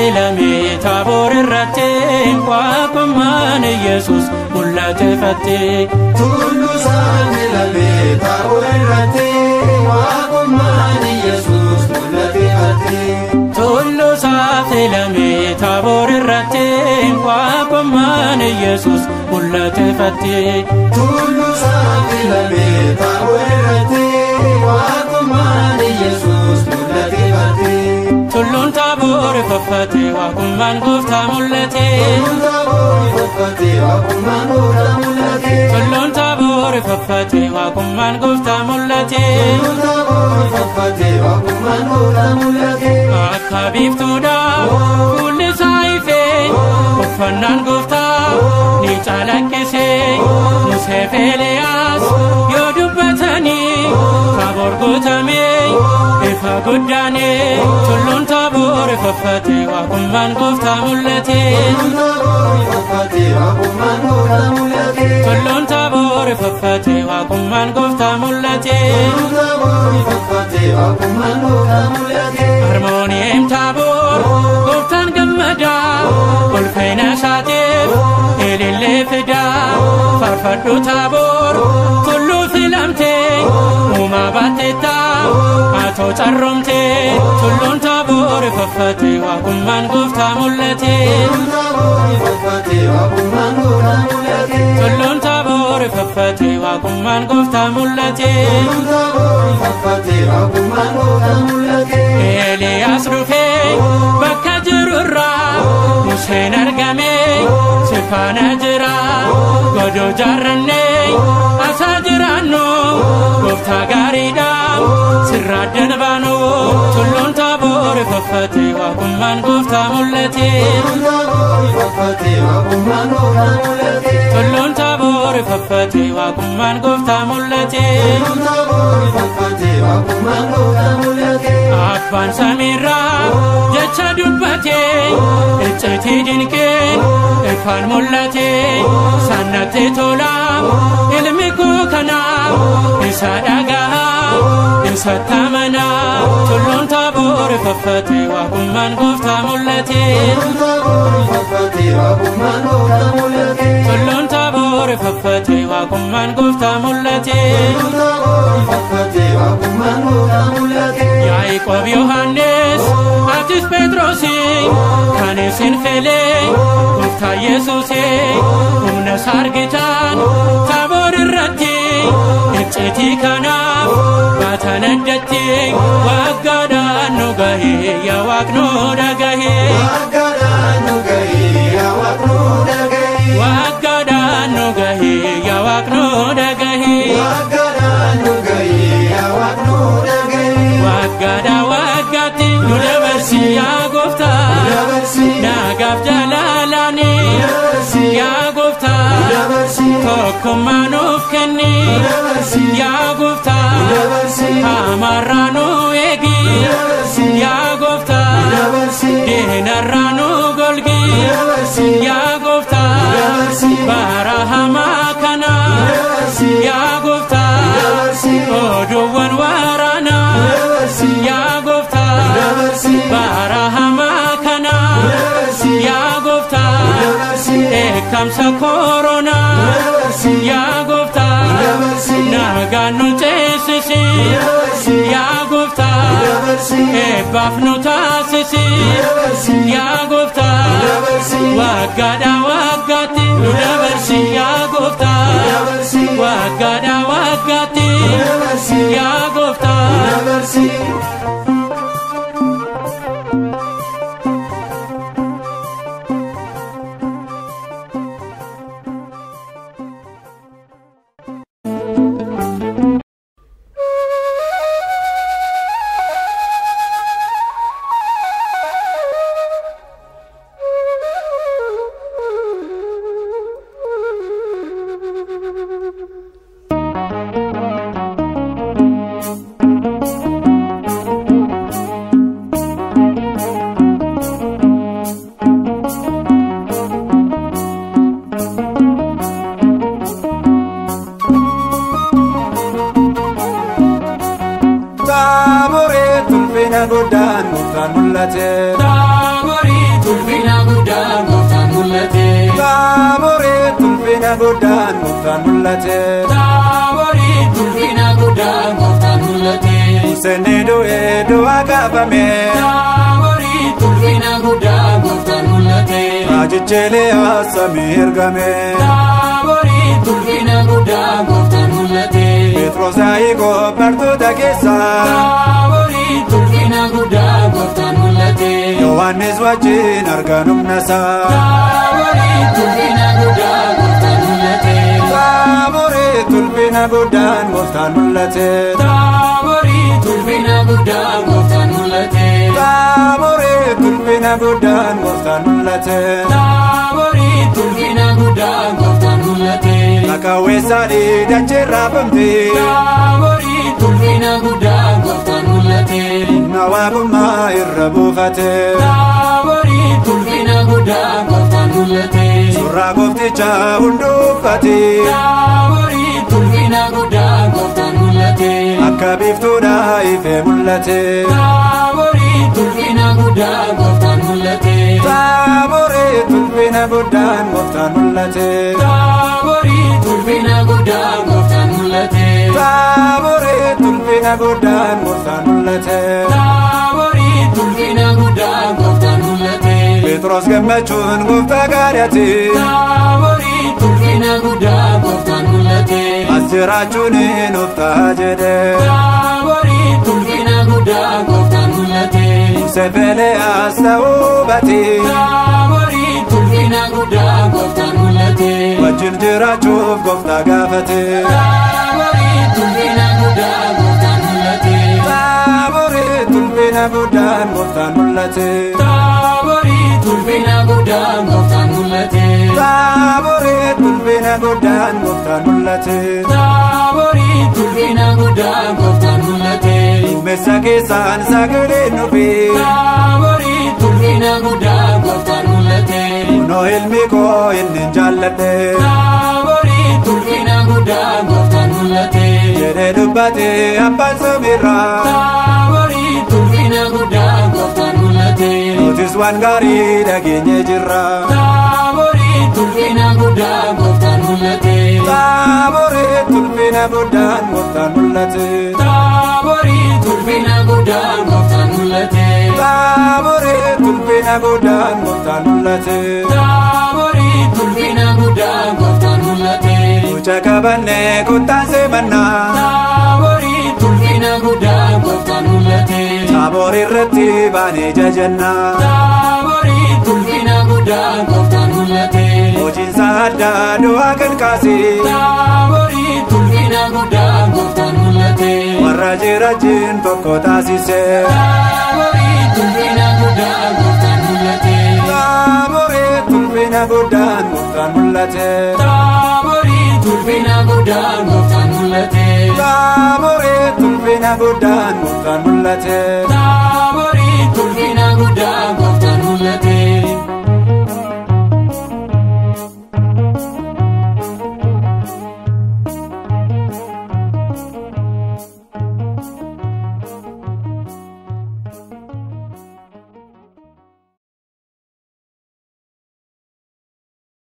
saaxilamee Taaboor irratti waaqummaan Yesuus mul'ate fatte. Tullu saaxilamee Taaboor irratti waaqummaan Yesuus mul'ate fatte. Tullu saaxilamee Taaboor irratti waaqummaan Yesuus mul'ate fatte. Tullu saaxilamee Taaboor irratti waaqummaan Yesuus mul'ate fatte. Tulluun Taaboor faffate waaqummaan Gooftaa mul'ate. Tulluun Taaboor faffate waaqummaan Gooftaa mul'ate. Tulluun Taaboor faffate waaqummaan Gooftaa mul'ate. Tulluun Taaboor faffate waaqummaan Gooftaa mul'ate. Akka biiftuudhaa fuulli isaa ifee uffannaan Gooftaa ni calaqqisee. Musee fi Eeliyaas yoo dubbatanii Taaboor guutamee ifa guddaanee. Tulluun Taaboor faffate waaqummaan Gooftaa mul'ate. Tulluun Taaboor faffate waaqummaan Gooftaa mul'ate. Tulluun Taaboor faffate waaqummaan Gooftaa mul'ate. Tulluun Taaboor faffate waaqummaan Gooftaa mul'ate. Harmooniin Taaboor Gooftaan gammadaa ulfina isaatiif ilillee fidaa. Faarfadhu Taaboor tulluu filamtee uumaa baatteettaa atoo carroomtee. Tulluun Taaboor faffate waaqummaan Gooftaa mul'ate. Tulluun Taaboor faffate waaqummaan Gooftaa mul'ate. Tulluun Taaboor faffate waaqummaan Gooftaa mul'ate. Tulluun Taaboor faffate waaqummaan Gooftaa mul'ate. Eeliyaas dhufee bakka jirurraa Museen argamee si faana jira. Godoo jaarrannee asaa jiraannu Gooftaa gaariidha sirraa addan baanu. Tulluun Taaboor faffate waaqummaan Gooftaa mul'ate. Tulluun Taaboor faffate waaqummaan Gooftaa mul'ate. Tulluun Taaboor faffate waaqummaan Gooftaa mul'ate. Tulluun Taaboor faffate waaqummaan Gooftaa mul'ate. Abbaan samiirraa jecha dubbatee iccitii dinqeen ifaan mul'ate. Sannatti tolaa ilmi koo kanaa isa dhagahaa isatti amanaa. Tulluun Taaboor faffate waaqummaan Gooftaa mul'ate. Tulluun Taaboor faffate waaqummaan Gooftaa mul'ate. Tulluun Taaboor faffate waaqummaan Gooftaa mul'ate. Tulluun Taaboor faffate waaqummaan Gooftaa mul'ate. Yaaqoob Yohannis atis Phexrosi kan isin filee Gooftaa Yesuusee humna isaa argitan Taaboor irratti iccitii kanaaf baatan addatti. Waggaadhaan nu gahee yaa Waaqnoo dhagahee. Waggaadhaan nu gahee yaa Waaqnoo dhagahee. Waggaadhaan nu gahee yaa Waaqnoo dhagahee. Waggaadhaan nu gahee yaa Waaqnoo dhagahee. Waggaadhaa waggaatti nu dabarsi yaa Gooftaa. Naagaaf jaalalaani yaa Gooftaa. Tokkummaa nuuf kenni yaa Gooftaa. Hamarraa nu eegi yaa Gooftaa. Diinarraa nu golgi yaa Gooftaa. Bara hamaa kana yaa Gooftaa. Oduuwwan waraanaa yaa Gooftaa. Bara hamaa kana yaa Gooftaa. Eekamsa koronaa yaa Gooftaa. Nagaan nu ceesisi yaa Gooftaa. Eebbaaf nu taasisi yaa Gooftaa. Waggaadhaa waggaatti nu dabarsi yaa Gooftaa. Waggaadhaa waggaatti yaa Gooftaa. Taaborii tulfina guddaan Gooftaan mul'ate. Taaborii mul'ate. Taaborii tulfina guddaan gooftaan mul'ate. Taaborii tulfina guddaan gooftaan mul'ate. Seenni du'ee du'a kaafame. Taaborii tulfina guddaan gooftaan mul'ate. Raajichi Eeliyaas samii ergame. Taaborii tulfina guddaan gooftaan mul'ate. Phexros Yaaqoob bartoota keessaa. Taaborii tulfina guddaan gooftaan mul'ate. Yohaannis wajjin argan humna isaa. Taaborii tulfina guddaan gooftaan mul'ate. Taaborii tulfina guddaan gooftaan mul'ate. Taaborii tulfina guddaan gooftaan mul'ate. Taaborii tulfina guddaan gooftaan mul'ate. Taaborii tulfina guddaan gooftaan mul'ate. Kakawweessaadhii dachee raafamte. Taaborii tulfina guddaan gooftaan mul'ate. Humna waaqummaa irra buufate. Taaborii tulfina guddaan gooftaan mul'ate. Suuraa gooftichaa hunduuffate. Taaborii tulfina guddaan gooftaan mul'ate. Akka biiftuudhaa ifee mul'ate. Taaborii tulfina guddaan gooftaan mul'ate. Taaborii tulfina guddaan gooftaan mul'ate. Taaborii tulfina guddaan gooftaan mul'ate. Taaborii tulfina guddaan gooftaan mul'ate. Taaborii tulfina guddaan gooftaan mul'ate. Phexros gammachuun gooftaa gaari'ate. Taaborii tulfina guddaan gooftaan mul'ate. As jiraachuun nuuf ta'a jedhe. Taaborii tulfina guddaan gooftaan mul'ate. Eeliyaas ta'uu hubate. Taaborii tulfina guddaan gooftaan mul'ate. Wajjin jiraachuuf gooftaa gaafate. Taaborii tulfina guddaan gooftaan mul'ate. Taaborii tulfina guddaan gooftaan mul'ate. Taaborii tulfina guddaan gooftaan mul'ate. Taaborii tulfina guddaan gooftaan mul'ate. Taaborii tulfina guddaan gooftaan mul'ate. Duumessa keessaan sagaleen dhufe. Taaborii tulfina guddaan gooftaan mul'ate. Kunoo ilmi koo inni jaalladhe. Taaborii tulfina guddaan gooftaan mul'ate. Jedhee dubbate abbaan samiirraa. Taaborii tulfina guddaan gooftaan mul'ate. Nutis waan gaarii dhageenye jirra. Taaborii tulfina guddaan gooftaan mul'ate. Taaborii tulfina guddaan gooftaan mul'ate. Taaborii tulfina guddaan gooftaan mul'ate. Taaborii tulfina guddaan gooftaan mul'ate. Taaborii tulfina guddaan gooftaan mul'ate. Mucha qabannee kottaan seemannaa. Taaborii tulfina guddaan gooftaan mul'ate. Taaborii irratti baanee jajannaa. Taaborii tulfina guddaan gooftaan mul'ate. Hojiinsa addaa du'aa kan kaase. Taaborii tulfina guddaan gooftaan mul'ate. Warra jiraachin tokko taasise. Taaborii tulfina guddaan gooftaan mul'ate. Taaborii tulfina guddaan gooftaan mul'ate. Taaborii tulfina guddaan gooftaan mul'ate. Taaborii tulfina guddaan gooftaan mul'ate.